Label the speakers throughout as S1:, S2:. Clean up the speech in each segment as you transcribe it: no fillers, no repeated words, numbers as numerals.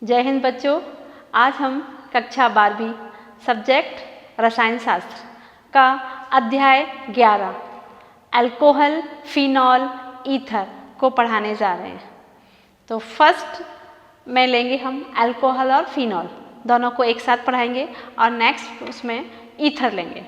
S1: जय हिंद बच्चों, आज हम कक्षा 12वीं सब्जेक्ट रसायन शास्त्र का अध्याय 11 अल्कोहल, फिनॉल, ईथर को पढ़ाने जा रहे हैं। तो फर्स्ट में लेंगे हम अल्कोहल और फिनॉल, दोनों को एक साथ पढ़ाएंगे और नेक्स्ट उसमें ईथर लेंगे।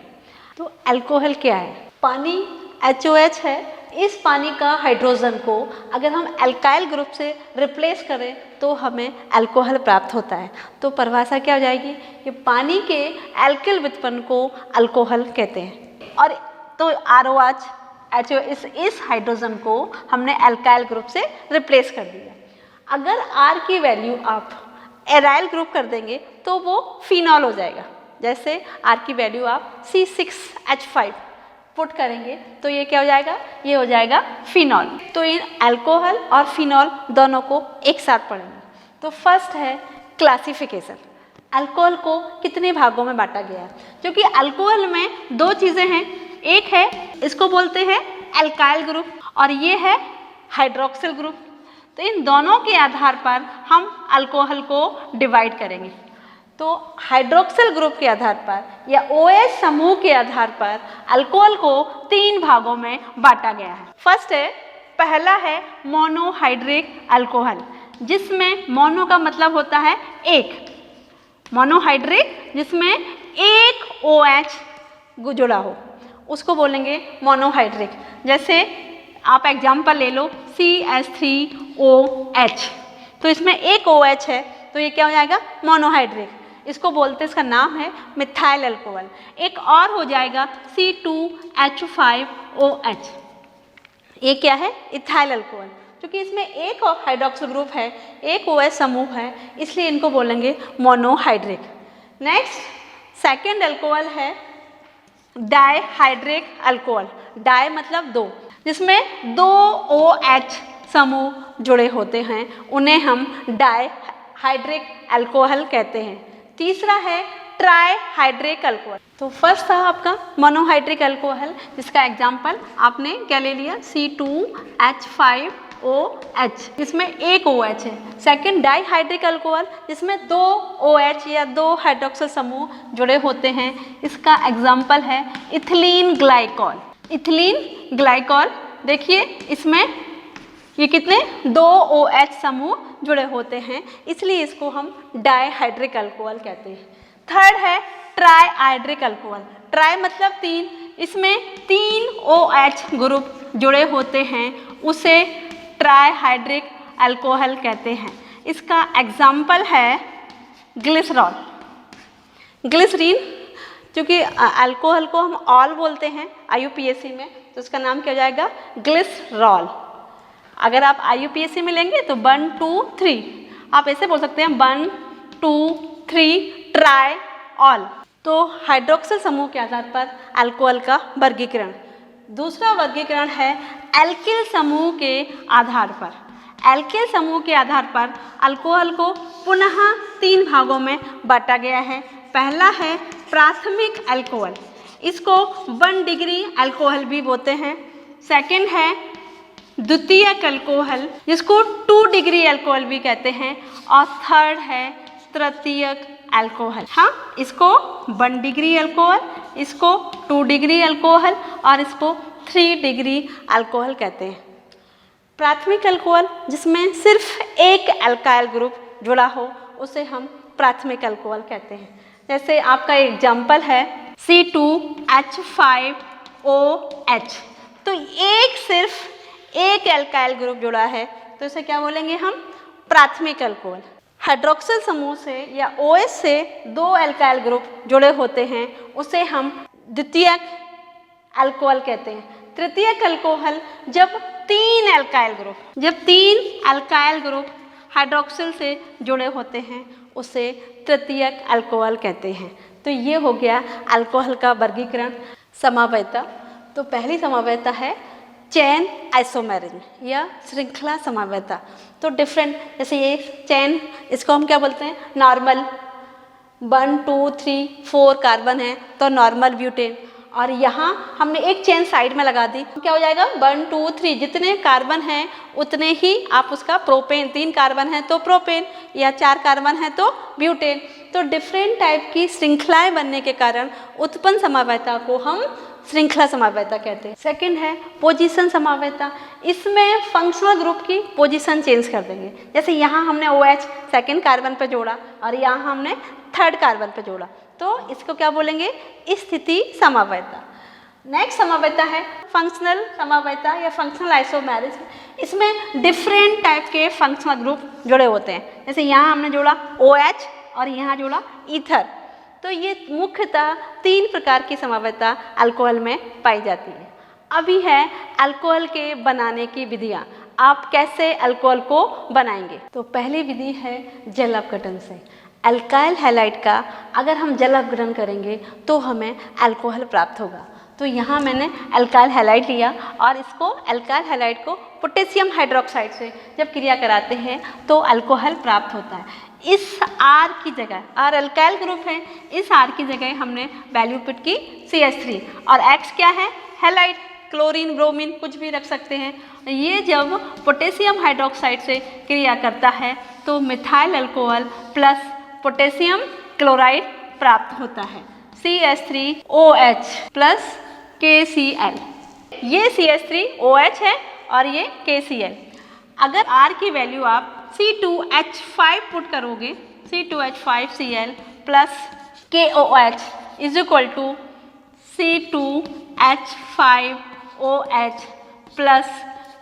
S1: तो अल्कोहल क्या है? पानी HOH है। इस पानी का हाइड्रोजन को अगर हम अल्काइल ग्रुप से रिप्लेस करें तो हमें अल्कोहल प्राप्त होता है। तो परिभाषा क्या हो जाएगी कि पानी के एल्किल व्युत्पन्न को अल्कोहल कहते हैं। और तो ROH HOH इस हाइड्रोजन को हमने अल्काइल ग्रुप से रिप्लेस कर दिया। अगर R की वैल्यू आप एराइल ग्रुप कर देंगे तो वो फिनॉल हो जाएगा। जैसे R की वैल्यू आप C6H5 पुट करेंगे तो ये क्या हो जाएगा? ये हो जाएगा फिनॉल। तो इन अल्कोहल और फिनॉल दोनों को एक साथ पढ़ेंगे। तो फर्स्ट है क्लासिफिकेशन। अल्कोहल को कितने भागों में बांटा गया है? क्योंकि अल्कोहल में दो चीज़ें हैं, एक है इसको बोलते हैं अल्काइल ग्रुप और ये है हाइड्रोक्सिल ग्रुप। तो इन दोनों के आधार पर हम अल्कोहल को डिवाइड करेंगे। तो हाइड्रोक्सिल ग्रुप के आधार पर या OH समूह के आधार पर अल्कोहल को तीन भागों में बांटा गया है। फर्स्ट है, पहला है मोनोहाइड्रिक अल्कोहल, जिसमें मोनो का मतलब होता है एक, मोनोहाइड्रिक जिसमें एक OH जुड़ा हो उसको बोलेंगे मोनोहाइड्रिक। जैसे आप एग्जाम्पल ले लो CH3OH, तो इसमें एक OH है तो ये क्या हो जाएगा? मोनोहाइड्रिक। इसको बोलते हैं, इसका नाम है मिथाइल अल्कोहल। एक और हो जाएगा C2H5OH, ये क्या है? Ethyl alcohol. क्योंकि इसमें एक हाइड्रोक्सिल ग्रुप है, एक OH समूह है, इसलिए इनको बोलेंगे मोनोहाइड्रिक। नेक्स्ट सेकेंड अल्कोहल है डायहाइड्रिक अल्कोहल। डाई मतलब दो, जिसमें दो OH समूह जुड़े होते हैं, उन्हें हम डायहाइड्रिक अल्कोहल कहते हैं। तीसरा है ट्राईहाइड्रिक अल्कोहल। तो फर्स्ट था आपका मोनोहाइड्रिक अल्कोहल, जिसका एग्जाम्पल आपने क्या ले लिया? C2H5OH, जिसमें एक OH है। सेकंड डाइहाइड्रिक अल्कोहल, जिसमें दो OH या दो हाइड्रोक्सिल समूह जुड़े होते हैं, इसका एग्जाम्पल है इथिलीन ग्लाइकॉल। इथिलीन ग्लाइकॉल देखिए, इसमें ये कितने? दो OH समूह जुड़े होते हैं, इसलिए इसको हम डाइहाइड्रिक अल्कोहल कहते हैं। थर्ड है ट्राईहाइड्रिक अल्कोहल। ट्राई मतलब तीन, इसमें तीन OH ग्रुप जुड़े होते हैं, उसे ट्राईहाइड्रिक अल्कोहल कहते हैं। इसका एग्जाम्पल है ग्लिसरॉल, ग्लिसरीन। क्योंकि अल्कोहल को हम ऑल बोलते हैं IUPAC में, तो इसका नाम क्या हो जाएगा? ग्लिसरॉल। अगर आप IUPAC में लेंगे तो 1 2 3, आप ऐसे बोल सकते हैं 1 2 3 ट्राई ऑल। तो हाइड्रोक्सिल समूह के आधार पर अल्कोहल का वर्गीकरण। दूसरा वर्गीकरण है एल्किल समूह के आधार पर। एल्किल समूह के आधार पर अल्कोहल को पुनः तीन भागों में बांटा गया है। पहला है प्राथमिक अल्कोहल, इसको 1 डिग्री अल्कोहल भी बोलते हैं। सेकंड है द्वितीयक अल्कोहल, जिसको 2 डिग्री अल्कोहल भी कहते हैं। और थर्ड है तृतीयक अल्कोहल। हाँ, इसको 1 डिग्री अल्कोहल, इसको 2 डिग्री अल्कोहल और इसको 3 डिग्री अल्कोहल कहते हैं। प्राथमिक अल्कोहल, जिसमें सिर्फ एक अल्काइल ग्रुप जुड़ा हो, उसे हम प्राथमिक अल्कोहल कहते हैं। जैसे आपका एग्जाम्पल है C2H5OH, तो सिर्फ एक अल्काइल ग्रुप जुड़ा है, तो इसे क्या बोलेंगे हम? प्राथमिक अल्कोहल। हाइड्रोक्सिल समूह से या OH से दो अल्काइल ग्रुप जुड़े होते हैं, उसे हम द्वितीयक अल्कोहल कहते हैं। तृतीयक अल्कोहल, जब तीन अल्काइल ग्रुप हाइड्रोक्सिल से जुड़े होते हैं, उसे तृतीयक अल्कोहल कहते हैं। तो ये हो गया अल्कोहल का वर्गीकरण। समवेता, तो पहली समवेता है चेन आइसोमेरिज्म या श्रृंखला समवेता। तो डिफरेंट, जैसे ये चेन, इसको हम क्या बोलते हैं? नॉर्मल। 1 2 3 4 कार्बन है तो नॉर्मल ब्यूटेन। और यहाँ हमने एक चेन साइड में लगा दी, क्या हो जाएगा 1 2 3, जितने कार्बन हैं उतने ही आप उसका प्रोपेन, 3 कार्बन है तो प्रोपेन या 4 कार्बन है तो ब्यूटेन। तो डिफरेंट टाइप की श्रृंखलाएं बनने के कारण उत्पन्न समवायता को हम श्रृंखला समवायता कहते हैं। सेकंड है पोजीशन समवायता। इसमें फंक्शनल ग्रुप की पोजीशन चेंज कर देंगे। जैसे यहाँ हमने OH सेकंड कार्बन पर जोड़ा और यहाँ हमने थर्ड कार्बन पर जोड़ा, तो इसको क्या बोलेंगे, स्थिति समवायता। नेक्स्ट समवायता है फंक्शनल समवायता या फंक्शनल आइसोमेरिज्म। इसमें डिफरेंट टाइप के फंक्शनल ग्रुप जुड़े होते हैं। जैसे यहाँ हमने जोड़ा OH और यहाँ जोड़ा ईथर। तो ये मुख्यतः 3 प्रकार की समवायता अल्कोहल में पाई जाती है। अभी है अल्कोहल के बनाने की विधियाँ, आप कैसे अल्कोहल को बनाएंगे। तो पहली विधि है जल अपघटन से। अल्काइल हैलाइड का अगर हम जल अपघटन करेंगे तो हमें अल्कोहल प्राप्त होगा। तो यहाँ मैंने अल्काइल हैलाइड लिया और इसको अल्काइल हैलाइड को पोटेशियम हाइड्रोक्साइड से जब क्रिया कराते हैं तो अल्कोहल प्राप्त होता है। इस R की जगह, R अल्काइल ग्रुप है, इस R की जगह हमने वैल्यू पुट की CH3 और X क्या है, हैलाइड, क्लोरीन, ब्रोमीन कुछ भी रख सकते हैं। ये जब पोटेशियम हाइड्रोक्साइड से क्रिया करता है तो methyl alcohol plus potassium chloride प्राप्त होता है, CH3OH प्लस KCl। ये CH3OH है और ये KCl। अगर R की वैल्यू आप C2H5 पुट करोगे, C2H5Cl plus KOH is equal to C2H5OH plus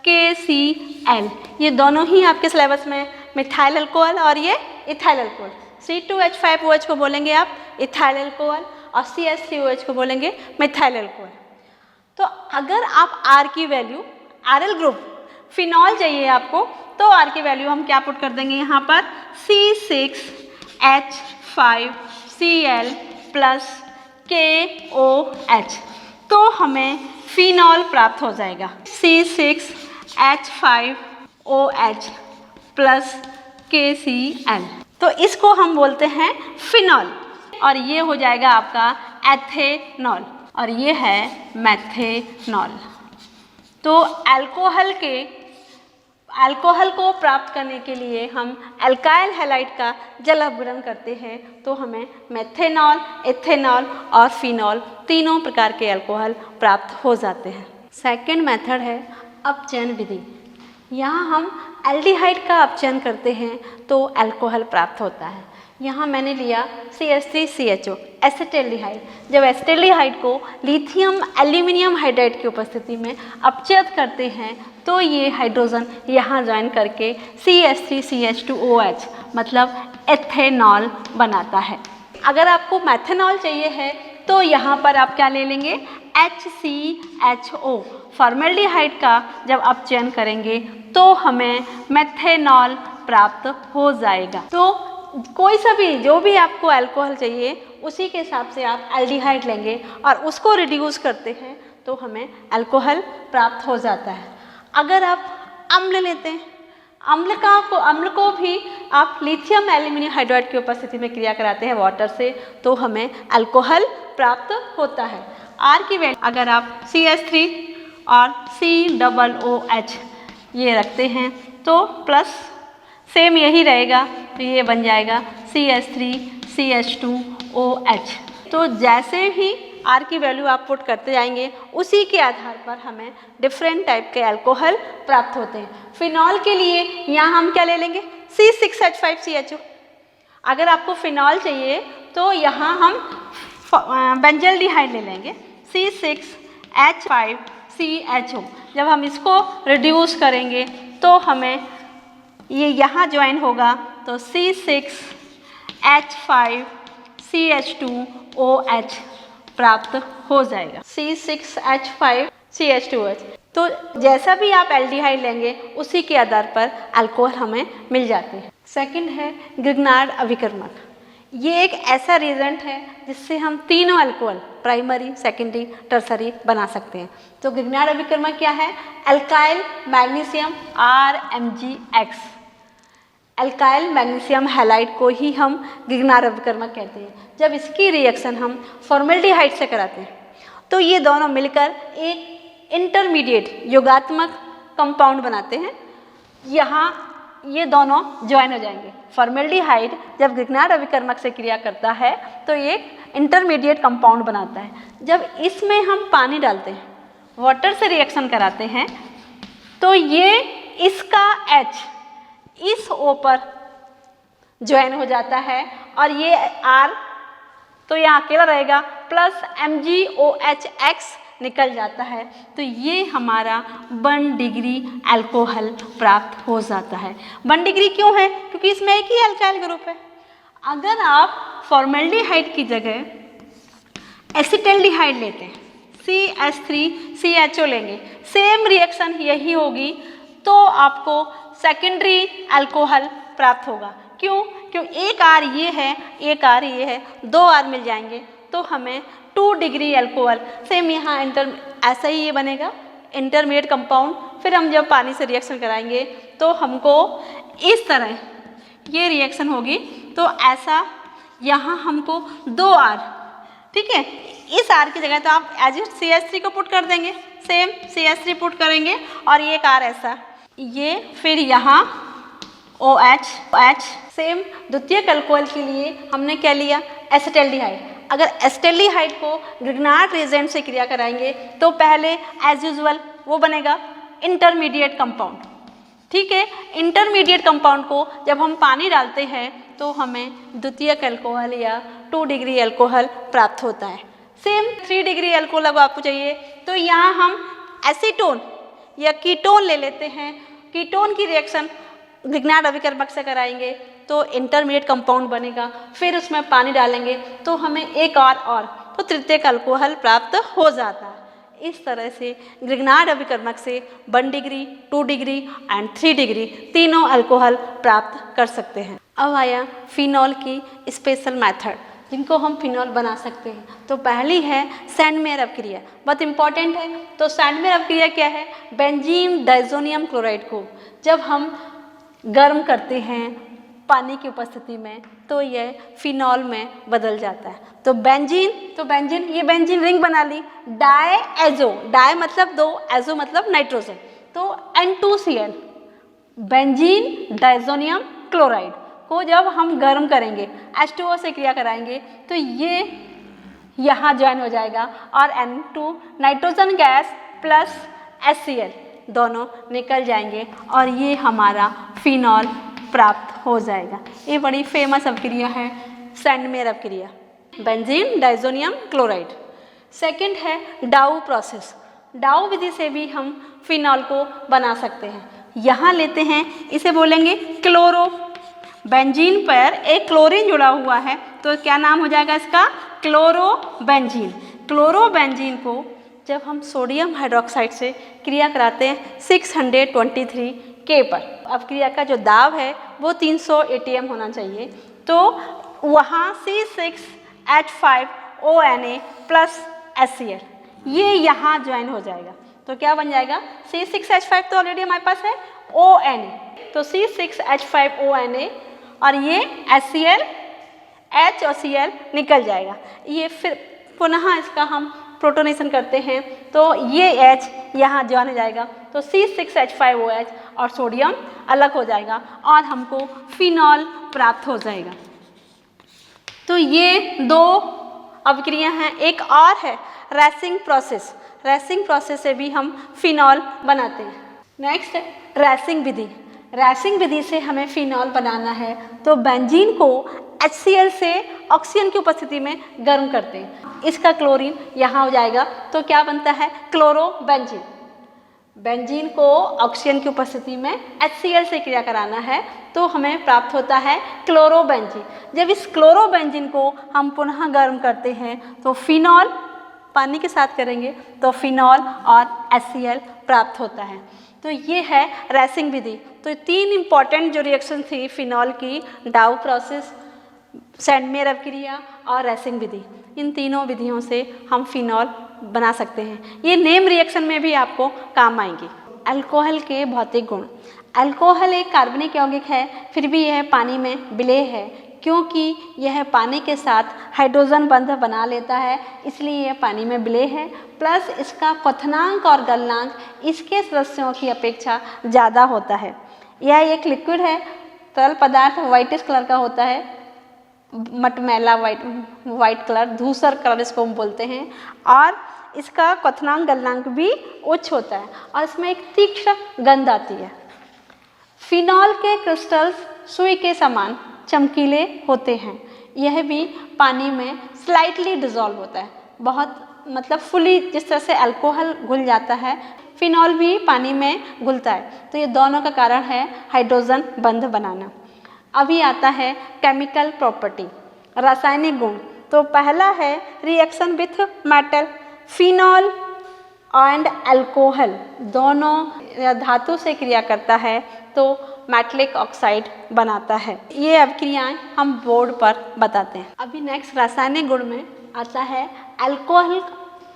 S1: KCl। ये दोनों ही आपके सिलेबस में मिथाइल अल्कोहल और ये इथाइल अल्कोहल। C2H5OH को बोलेंगे आप इथाइल अल्कोहल और CH3OH को बोलेंगे मिथाइल अल्कोहल। तो अगर आप R की वैल्यू, RL ग्रुप फिनॉल चाहिए आपको, तो R की वैल्यू हम क्या पुट कर देंगे यहाँ पर, C6H5Cl प्लस KOH, तो हमें फिनॉल प्राप्त हो जाएगा, C6H5OH प्लस KCl। तो इसको हम बोलते हैं फिनॉल और ये हो जाएगा आपका एथेनॉल और ये है मेथेनॉल। तो अल्कोहल को प्राप्त करने के लिए हम अल्काइल हैलाइड का जल अपघटन करते हैं तो हमें मेथेनॉल, एथेनॉल और फिनॉल तीनों प्रकार के अल्कोहल प्राप्त हो जाते हैं। सेकंड मेथड है अपचयन विधि। यहाँ हम एल्डिहाइड का अपचयन करते हैं तो अल्कोहल प्राप्त होता है। यहाँ मैंने लिया CH3CHO एसिटेल्डिहाइड। जब एसिटेल्डिहाइड को लिथियम एल्यूमिनियम हाइड्राइड की उपस्थिति में अपचयित करते हैं तो ये हाइड्रोजन यहाँ ज्वाइन करके CH3CH2OH मतलब एथेनॉल बनाता है। अगर आपको मेथेनॉल चाहिए है तो यहाँ पर आप क्या ले लेंगे, HCHO। फॉर्मेल्डिहाइड का जब अपचयन करेंगे तो हमें मेथेनॉल प्राप्त हो जाएगा। तो कोई सा भी, जो भी आपको अल्कोहल चाहिए उसी के हिसाब से आप एल्डिहाइड लेंगे और उसको रिड्यूस करते हैं तो हमें अल्कोहल प्राप्त हो जाता है। अगर आप अम्ल लेते हैं, अम्ल को भी आप लिथियम एल्यूमिनियम हाइड्राइड की उपस्थिति में क्रिया कराते हैं वाटर से तो हमें अल्कोहल प्राप्त होता है। R की वैल्यू अगर आप CH3 और COOH ये रखते हैं तो प्लस सेम यही रहेगा, तो ये बन जाएगा CH3CH2OH। तो जैसे ही R की वैल्यू आप पुट करते जाएंगे उसी के आधार पर हमें डिफरेंट टाइप के अल्कोहल प्राप्त होते हैं। फिनॉल के लिए यहाँ हम क्या ले लेंगे, C6H5CHO। अगर आपको फिनॉल चाहिए तो यहाँ हम बेंजल्डिहाइड ले लेंगे, C6H5CHO। जब हम इसको रिड्यूस करेंगे तो हमें ये यहाँ ज्वाइन होगा तो C6H5CH2OH प्राप्त हो जाएगा, C6H5CH2OH। तो जैसा भी आप एल्डिहाइड लेंगे उसी के आधार पर अल्कोहल हमें मिल जाते हैं। सेकंड है ग्रिग्नार्ड अभिकर्मक। ये एक ऐसा रिएजेंट है जिससे हम तीनों अल्कोहल प्राइमरी, सेकेंडरी, टर्सरी बना सकते हैं। तो ग्रिग्नार्ड अभिकर्मक क्या है, alkyl magnesium RMgX। Alkyl magnesium halide को ही हम ग्रिग्नार्ड अभिकर्मक कहते हैं। जब इसकी रिएक्शन हम फॉर्मेल्डिहाइड से कराते हैं तो ये दोनों मिलकर एक इंटरमीडिएट योगात्मक कंपाउंड बनाते हैं। यहाँ ये दोनों ज्वाइन हो जाएंगे। फॉर्मेल्डिहाइड जब ग्रिग्नार्ड अभिकर्मक से क्रिया करता है तो ये इंटरमीडिएट कंपाउंड बनाता है। जब इसमें हम पानी डालते हैं, वाटर से रिएक्शन कराते हैं, तो ये इसका H इस O पर ज्वाइन हो जाता है और ये R तो यहाँ अकेला रहेगा, प्लस MgOH निकल जाता है। तो ये हमारा 1 डिग्री अल्कोहल प्राप्त हो जाता है। 1 डिग्री क्यों है? क्योंकि इसमें एक ही अल्काइल ग्रुप है। अगर आप फॉर्मेल्डिहाइड की जगह एसिटल्डिहाइड लेते हैं, CH3CHO लेंगे, सेम रिएक्शन यही होगी, तो आपको सेकेंडरी अल्कोहल प्राप्त होगा। क्यों? क्यों एक R ये है, एक R ये है, 2 R मिल जाएंगे तो हमें 2 डिग्री अल्कोहल, सेम यहाँ ऐसा ही ये बनेगा इंटरमीडिएट कंपाउंड। फिर हम जब पानी से रिएक्शन कराएंगे तो हमको इस तरह ये रिएक्शन होगी, तो ऐसा यहाँ हमको 2 R, ठीक है, इस R की जगह तो आप एज इट CH3 को पुट कर देंगे, सेम CH3 पुट करेंगे और ये एक R ऐसा, ये फिर यहाँ OH सेम द्वितीयक अल्कोहल के लिए हमने क्या लिया? एसिटल्डिहाइड। अगर एसिटल्डिहाइड को ग्रिग्नार्ड रिएजेंट से क्रिया कराएंगे तो पहले एज यूजुअल वो बनेगा इंटरमीडिएट कंपाउंड, ठीक है। इंटरमीडिएट कंपाउंड को जब हम पानी डालते हैं तो हमें द्वितीयक अल्कोहल या 2 डिग्री अल्कोहल प्राप्त होता है। सेम 3 डिग्री अल्कोहल अगर आपको चाहिए तो यहाँ हम एसीटोन या कीटोन ले लेते हैं। कीटोन की रिएक्शन ग्रिग्नार्ड अभिकर्मक से कराएंगे तो इंटरमीडिएट कंपाउंड बनेगा, फिर उसमें पानी डालेंगे तो हमें एक और तो तृतीयक अल्कोहल प्राप्त हो जाता है। इस तरह से ग्रिग्नार्ड अभिकर्मक से 1 डिग्री, 2 डिग्री एंड 3 डिग्री तीनों अल्कोहल प्राप्त कर सकते हैं। अब आया फिनॉल की स्पेशल मेथड जिनको हम फिनॉल बना सकते हैं। तो पहली है सैंडमेयर अपक्रिया, बहुत इंपॉर्टेंट है। तो सैंडमेयर अपक्रिया क्या है? बेंजीन डाइजोनियम क्लोराइड को जब हम गर्म करते हैं पानी की उपस्थिति में तो यह फिनॉल में बदल जाता है। तो बेंजीन ये बेंजीन रिंग बना ली, डायएजो, डाई मतलब 2, एजो मतलब नाइट्रोजन, तो N2Cl बेंजीन डाइजोनियम क्लोराइड को जब हम गर्म करेंगे H2O से क्रिया कराएंगे तो ये यहाँ ज्वाइन हो जाएगा और N2 nitrogen gas plus HCl दोनों निकल जाएंगे और ये हमारा फिनॉल प्राप्त हो जाएगा। ये बड़ी फेमस अपक्रिया है सैंडमेयर अपक्रिया, बेंजीन डाइजोनियम क्लोराइड। सेकंड है डाउ प्रोसेस। डाउ विधि से भी हम फिनॉल को बना सकते हैं। यहाँ लेते हैं, इसे बोलेंगे क्लोरो, बेंजीन पर एक क्लोरीन जुड़ा हुआ है तो क्या नाम हो जाएगा इसका? क्लोरोबेंजीन। क्लोरोबेंजीन को जब हम सोडियम हाइड्रोक्साइड से क्रिया कराते हैं 623 K पर, अब क्रिया का जो दाब है वो 300 ATM होना चाहिए, तो वहाँ C6H5ONA प्लस HCl ये यहाँ ज्वाइन हो जाएगा। तो क्या बन जाएगा? C6H5 तो ऑलरेडी हमारे पास है, ONA, तो C6H5ONA और ये HCl, H और Cl निकल जाएगा। ये फिर पुनः इसका हम प्रोटोनेशन करते हैं तो ये H यहाँ ज्वाइन हो जाएगा, तो C6H5OH और सोडियम अलग हो जाएगा और हमको फिनॉल प्राप्त हो जाएगा। तो ये 2 अपक्रिया हैं। एक और है रेसिंग प्रोसेस। रेसिंग प्रोसेस से भी हम फिनॉल बनाते हैं। नेक्स्ट है रेसिंग विधि। रेसिंग विधि से हमें फिनॉल बनाना है तो बेंजीन को HCl से ऑक्सीजन की उपस्थिति में गर्म करते हैं। इसका क्लोरीन यहाँ हो जाएगा तो क्या बनता है? क्लोरोबेंजीन। बेंजीन को ऑक्सीजन की उपस्थिति में HCl से क्रिया कराना है तो हमें प्राप्त होता है क्लोरोबेंजीन। जब इस क्लोरोबेंजीन को हम पुनः गर्म करते हैं तो फिनॉल पानी के साथ करेंगे तो फिनॉल और HCl प्राप्त होता है। तो ये है रेसिंग विधि। तो 3 इंपॉर्टेंट जो रिएक्शन थी फिनॉल की, डाउ प्रोसेस, सैंडमेयर अपक्रिया और रेसिंग विधि, इन तीनों विधियों से हम फिनॉल बना सकते हैं। ये नेम रिएक्शन में भी आपको काम आएंगी। अल्कोहल के भौतिक गुण। अल्कोहल एक कार्बनिक यौगिक है, फिर भी यह पानी में विलेय है क्योंकि यह पानी के साथ हाइड्रोजन बंध बना लेता है, इसलिए यह पानी में विलेय है। प्लस इसका क्वथनांक और गलनांक इसके सदस्यों की अपेक्षा ज़्यादा होता है। यह एक लिक्विड है, तरल पदार्थ, व्हाइटिश कलर का होता है, मटमैला वाइट कलर, धूसर कलर इसको हम बोलते हैं। और इसका क्वथनांक गलनांक भी उच्च होता है और इसमें एक तीक्ष्ण गंध आती है। फिनॉल के क्रिस्टल्स सुई के समान चमकीले होते हैं। यह भी पानी में स्लाइटली डिजॉल्व होता है, बहुत मतलब फुली, जिस तरह से अल्कोहल घुल जाता है फिनॉल भी पानी में घुलता है। तो ये दोनों का कारण है हाइड्रोजन बंध बनाना। अभी आता है केमिकल प्रॉपर्टी, रासायनिक गुण। तो पहला है reaction with metal. Phenol and alcohol दोनों धातु से क्रिया करता है तो मेटलिक ऑक्साइड बनाता है। ये अभिक्रियाएं हम बोर्ड पर बताते हैं। अभी नेक्स्ट रासायनिक गुण में आता है अल्कोहल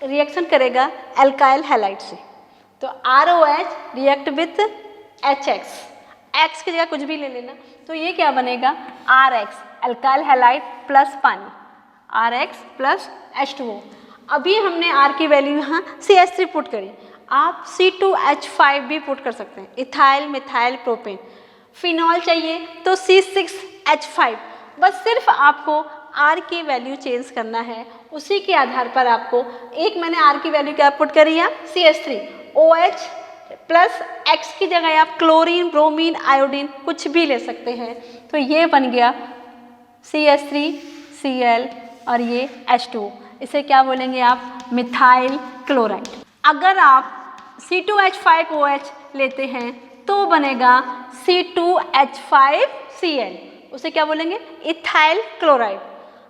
S1: रिएक्शन करेगा एल्काइल हैलाइड से। तो ROH react with HX, X की जगह कुछ भी ले लेना, तो ये क्या बनेगा RX, एल्काइल हैलाइड प्लस पानी, RX प्लस H2O। अभी हमने R की वैल्यू यहाँ CH3 पुट करी, आप C2H5 भी पुट कर सकते हैं, इथाइल मिथाइल प्रोपेन। फिनॉल चाहिए तो C6H5। बस सिर्फ आपको R की वैल्यू चेंज करना है, उसी के आधार पर आपको एक मैंने R की वैल्यू क्या पुट करी है CH3, OH प्लस X की जगह आप क्लोरीन, ब्रोमीन, आयोडीन कुछ भी ले सकते हैं। तो ये बन गया CH3Cl और ये H2O। इसे क्या बोलेंगे आप मिथाइल क्लोराइड। अगर आप C2H5OH लेते हैं तो बनेगा C2H5Cl, उसे क्या बोलेंगे इथाइल क्लोराइड।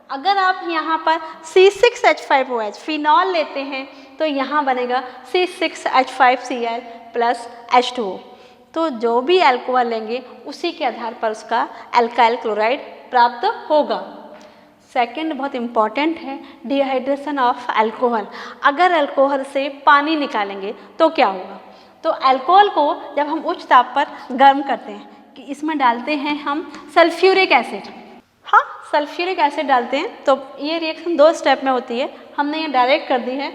S1: अगर आप यहाँ पर C6H5OH फिनॉल लेते हैं तो यहाँ बनेगा C6H5Cl प्लस H2O। तो जो भी अल्कोहल लेंगे उसी के आधार पर उसका एल्काइल क्लोराइड प्राप्त होगा। सेकंड बहुत इम्पॉर्टेंट है डिहाइड्रेशन ऑफ अल्कोहल। अगर अल्कोहल से पानी निकालेंगे तो क्या होगा? तो अल्कोहल को जब हम उच्च ताप पर गर्म करते हैं कि इसमें डालते हैं हम सल्फ्यूरिक एसिड, हाँ सल्फ्यूरिक एसिड डालते हैं, तो ये रिएक्शन 2 स्टेप में होती है। हमने ये डायरेक्ट कर दी है।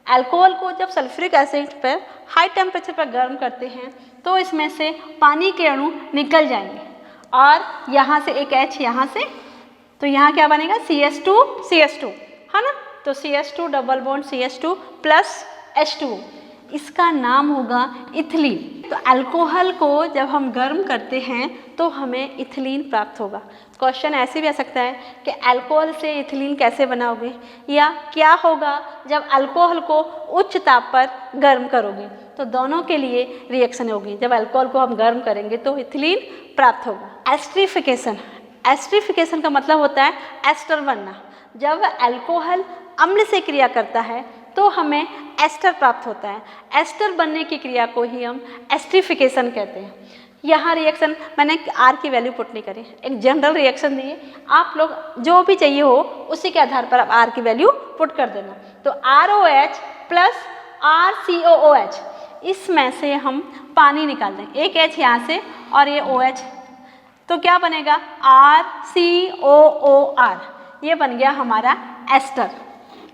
S1: अल्कोहल को जब सल्फ्यूरिक एसिड पर हाई टेम्परेचर पर गर्म करते हैं तो इसमें से पानी के अणु निकल जाएंगे और यहाँ से एक H यहाँ से, तो यहाँ क्या बनेगा CH2 है ना, तो CH2 double bond CH2 plus H2O, इसका नाम होगा इथिलीन। तो अल्कोहल को जब हम गर्म करते हैं तो हमें इथिलीन प्राप्त होगा। क्वेश्चन ऐसे भी आ सकता है कि अल्कोहल से इथिलीन कैसे बनाओगे, या क्या होगा जब अल्कोहल को उच्च ताप पर गर्म करोगे। तो दोनों के लिए रिएक्शन होगी। जब अल्कोहल को हम गर्म करेंगे तो इथिलीन प्राप्त होगा। एस्टरीफिकेशन, एस्टरीफिकेशन का मतलब होता है एस्टर बनना। जब अल्कोहल अम्ल से क्रिया करता है तो हमें एस्टर प्राप्त होता है। एस्टर बनने की क्रिया को ही हम एस्टरीफिकेशन कहते हैं। यहाँ रिएक्शन मैंने R की वैल्यू पुट नहीं करी, एक जनरल रिएक्शन दी है, आप लोग जो भी चाहिए हो उसी के आधार पर आप R की वैल्यू पुट कर देना। तो ROH प्लस RCOOH, इसमें से हम पानी निकाल दें, एक H यहाँ से और ये OH, तो क्या बनेगा RCOOR, ये बन गया हमारा एस्टर।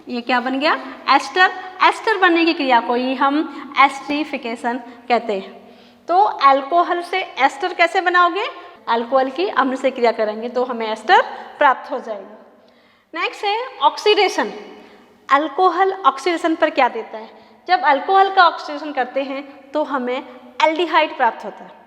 S1: ये क्या बन गया एस्टर। एस्टर बनने की क्रिया को ही हम एस्टरीफिकेशन कहते हैं। तो अल्कोहल से एस्टर कैसे बनाओगे? अल्कोहल की अम्ल से क्रिया करेंगे तो हमें एस्टर प्राप्त हो जाएगी। नेक्स्ट है ऑक्सीडेशन। अल्कोहल ऑक्सीडेशन पर क्या देता है? जब अल्कोहल का ऑक्सीडेशन करते हैं तो हमें एल्डिहाइड प्राप्त होता है,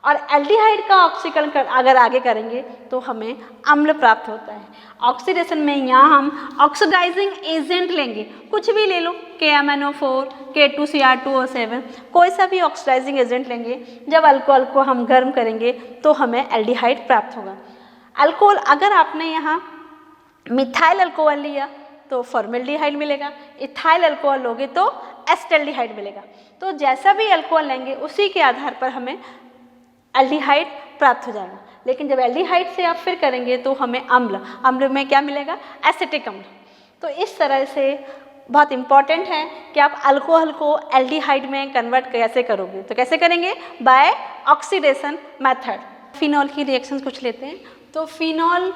S1: और एल्डिहाइड का ऑक्सीकरण अगर आगे करेंगे तो हमें अम्ल प्राप्त होता है। ऑक्सीडेशन में यहाँ हम ऑक्सीडाइजिंग एजेंट लेंगे, कुछ भी ले लो, KMnO4, K2Cr2O7, कोई सा भी ऑक्सीडाइजिंग एजेंट लेंगे। जब अल्कोहल को हम गर्म करेंगे तो हमें एल्डिहाइड प्राप्त होगा। अल्कोहल अगर आपने यहाँ मिथाइल अल्कोहल लिया तो फॉर्मेल्डिहाइड मिलेगा, इथाइल अल्कोहल लोगे तो एस्टेल्डिहाइड मिलेगा। तो जैसा भी अल्कोहल लेंगे उसी के आधार पर हमें एल्डिहाइड प्राप्त हो जाएगा। लेकिन जब एल्डिहाइड से आप फिर करेंगे तो हमें अम्ल में क्या मिलेगा? एसिटिक अम्ल। तो इस तरह से बहुत इंपॉर्टेंट है कि आप अल्कोहल को एल्डिहाइड में कन्वर्ट कैसे करोगे। तो कैसे करेंगे? By oxidation method. फिनॉल की रिएक्शंस कुछ लेते हैं। तो फिनॉल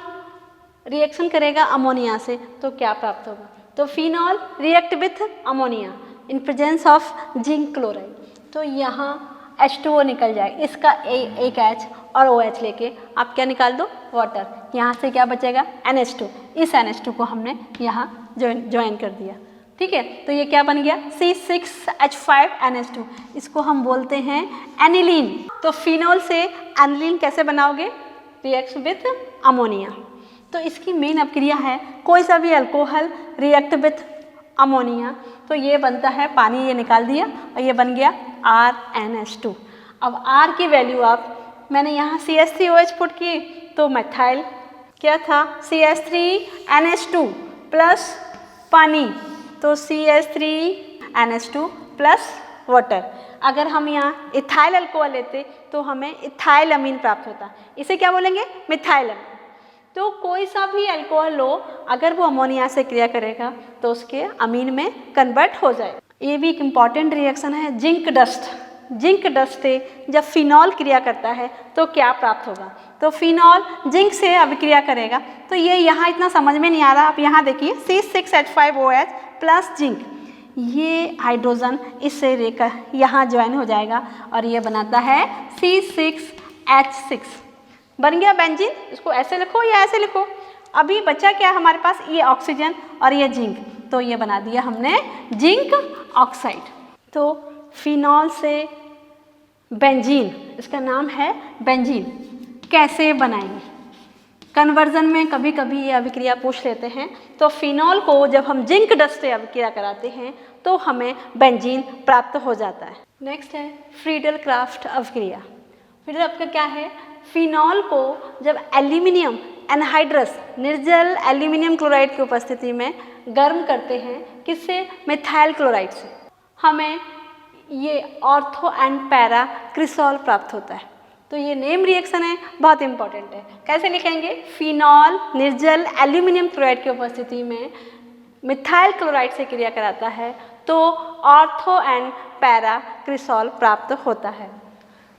S1: रिएक्शन करेगा अमोनिया से, तो क्या प्राप्त होगा? तो phenol react with ammonia in presence of zinc chloride, तो यहाँ H2O निकल जाए, इसका एक H और OH लेके आप क्या निकाल दो? वाटर। यहाँ से क्या बचेगा? NH2। इस NH2 को हमने यहाँ ज्वाइन कर दिया, ठीक है। तो ये क्या बन गया? C6H5NH2, इसको हम बोलते हैं एनिलीन। तो फिनॉल से एनिलीन कैसे बनाओगे? React with ammonia. तो इसकी मेन अभिक्रिया है, कोई सा भी अल्कोहल रिएक्ट विथ अमोनिया, तो ये बनता है पानी, ये निकाल दिया और ये बन गया RNH2। अब R की वैल्यू आप, मैंने यहाँ CH3OH पुट की, तो मिथाइल क्या था? CH3NH2 प्लस पानी, तो CH3NH2 प्लस वाटर। अगर हम यहाँ इथाइल अल्कोहल लेते तो हमें इथाइल अमीन प्राप्त होता, इसे क्या बोलेंगे? मिथाइल अमीन। तो कोई सा भी अल्कोहल लो, अगर वो अमोनिया से क्रिया करेगा तो उसके अमीन में कन्वर्ट हो जाए। ये भी एक इम्पॉर्टेंट रिएक्शन है जिंक डस्ट। जिंक डस्ट से जब फिनॉल क्रिया करता है तो क्या प्राप्त होगा? तो फिनॉल जिंक से अभिक्रिया करेगा, तो ये यहाँ इतना समझ में नहीं आ रहा, आप यहाँ देखिए C6H5OH प्लस जिंक, ये हाइड्रोजन इससे लेकर यहाँ ज्वाइन हो जाएगा और ये बनाता है C6H6, बन गया बेंजीन। इसको ऐसे लिखो या ऐसे लिखो। अभी बचा क्या हमारे पास? ये ऑक्सीजन और ये जिंक, तो ये बना दिया हमने जिंक ऑक्साइड। तो फिनॉल से बेंजीन, इसका नाम है बेंजीन, कैसे बनाएंगे? कन्वर्जन में कभी कभी ये अभिक्रिया पूछ लेते हैं। तो फिनॉल को जब हम जिंक डस्ट से अभिक्रिया कराते हैं तो हमें बेंजीन प्राप्त हो जाता है। नेक्स्ट है फ्रीडल क्राफ्ट अभिक्रिया। फ्रीडल आपका क्या है? फिनॉल को जब एल्यूमिनियम एनहाइड्रस, निर्जल एल्यूमिनियम क्लोराइड की उपस्थिति में गर्म करते हैं, किससे? मिथाइल क्लोराइड से, हमें ये ऑर्थो एंड पैरा क्रिसॉल प्राप्त होता है। तो ये नेम रिएक्शन है, बहुत इंपॉर्टेंट है। कैसे लिखेंगे? फिनॉल निर्जल एल्यूमिनियम क्लोराइड की उपस्थिति में मिथाइल क्लोराइड से क्रिया कराता है तो ऑर्थो एंड पैरा क्रिसॉल प्राप्त होता है।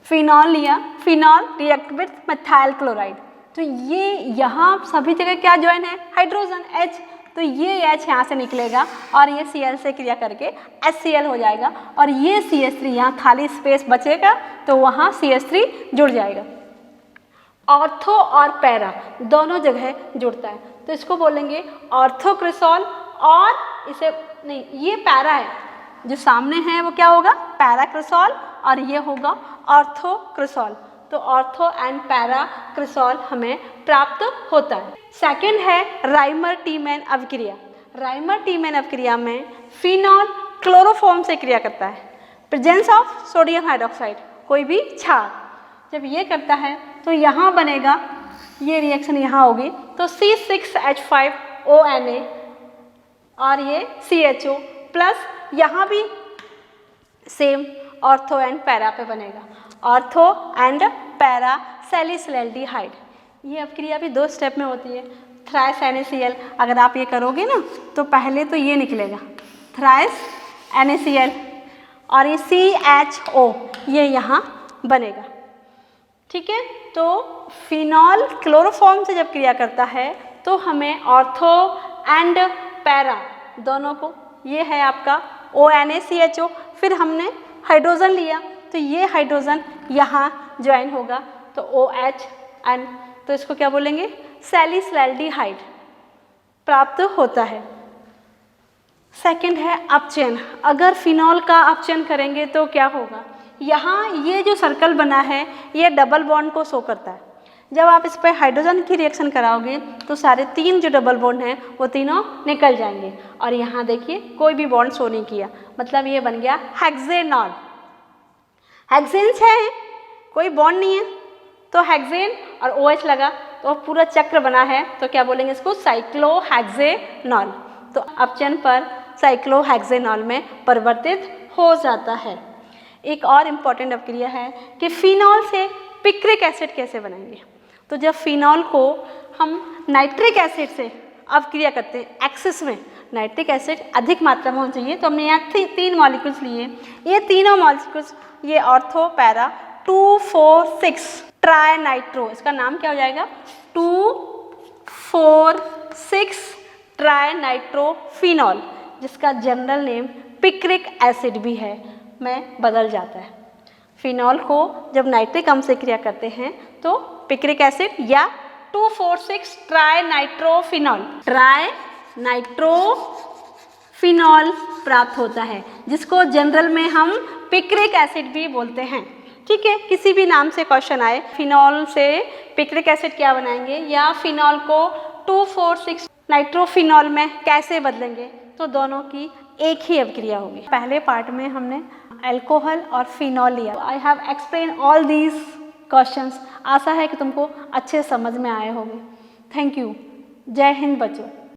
S1: फिनॉल लिया, phenol react with methyl chloride, तो ये यहाँ सभी जगह क्या ज्वाइन है? हाइड्रोजन H, तो ये H यहाँ से निकलेगा और ये Cl से क्रिया करके HCl हो जाएगा और ये CH3 यहाँ खाली स्पेस बचेगा तो वहाँ CH3 जुड़ जाएगा। ऑर्थो और पैरा दोनों जगह जुड़ता है, तो इसको बोलेंगे ऑर्थो क्रिसॉल, और इसे नहीं, ये पैरा है, जो सामने है वो क्या होगा? पैरा क्रिसॉल, और ये होगा ऑर्थो क्रिसॉल। तो ऑर्थो एंड पैरा क्रिसॉल हमें प्राप्त होता है। सेकंड है राइमर टीमैन अभिक्रिया। राइमर टीमैन अभिक्रिया में फिनॉल क्लोरोफॉर्म से क्रिया करता है, प्रेजेंस ऑफ सोडियम हाइड्रोक्साइड, कोई भी क्षार। जब ये करता है तो यहाँ बनेगा, ये रिएक्शन यहाँ होगी, तो C6H5ONa और ये CHO प्लस यहाँ भी सेम ऑर्थो एंड पैरा पे बनेगा, ऑर्थो एंड पैरा सैलिसिलैल्डिहाइड। ये अभिक्रिया भी 2 स्टेप में होती है। थ्राइस NaCl, अगर आप ये करोगे ना तो पहले तो ये निकलेगा थ्राइस NaCl और ये CHO, ये यहाँ बनेगा, ठीक है। तो फिनॉल क्लोरोफॉर्म से जब क्रिया करता है तो हमें ऑर्थो एंड पैरा दोनों को, ये है आपका ONaCHO, फिर हमने हाइड्रोजन लिया तो ये हाइड्रोजन यहाँ ज्वाइन होगा तो OH एंड, तो इसको क्या बोलेंगे? सैलिसिलैल्डिहाइड प्राप्त होता है। सेकंड है अपचयन। अगर फिनॉल का अपचयन करेंगे तो क्या होगा? यहाँ ये जो सर्कल बना है ये डबल बॉन्ड को शो करता है। जब आप इस पर हाइड्रोजन की रिएक्शन कराओगे तो सारे 3 जो डबल बॉन्ड हैं वो तीनों निकल जाएंगे, और यहाँ देखिए कोई भी बॉन्ड शो नहीं किया, मतलब ये बन गया हेक्सेनॉल। हेक्सेन्स है, कोई बॉन्ड नहीं है, तो हेक्सेन और OH लगा तो पूरा चक्र बना है, तो क्या बोलेंगे इसको? साइक्लोहेक्सेनॉल। तो अपचयन पर साइक्लोहेक्सेनॉल में परिवर्तित हो जाता है। एक और इम्पॉर्टेंट अभिक्रिया है कि फिनॉल से पिक्रिक एसिड कैसे बनाएंगे। तो जब फिनॉल को हम नाइट्रिक एसिड से अभिक्रिया करते हैं, एक्सेस में नाइट्रिक एसिड अधिक मात्रा में होना चाहिए, तो हमने यहाँ 3 मॉलिक्यूल्स लिए। ये तीनों मॉलिक्यूल्स, ये ऑर्थो पैरा 2, 4, 6 ट्राई नाइट्रो, इसका नाम क्या हो जाएगा 2,4,6 ट्राई नाइट्रोफिनॉल, जिसका जनरल नेम पिक्रिक एसिड भी है, में बदल जाता है। फिनॉल को जब नाइट्रिक अम्ल से क्रिया करते हैं तो पिक्रिक एसिड या 2,4,6 ट्राई नाइट्रोफिनॉल, ट्राई नाइट्रोफिनॉल प्राप्त होता है, जिसको जनरल में हम पिक्रिक एसिड भी बोलते हैं। ठीक है, किसी भी नाम से क्वेश्चन आए, फिनॉल से पिक्रिक एसिड क्या बनाएंगे या फिनॉल को 2,4,6 नाइट्रोफिनॉल में कैसे बदलेंगे, तो दोनों की एक ही अभिक्रिया होगी। पहले पार्ट में हमने अल्कोहल और फिनॉल लिया। I have explain all these questions. आशा है कि तुमको अच्छे समझ में आए होंगे। Thank you. जय हिंद बच्चों।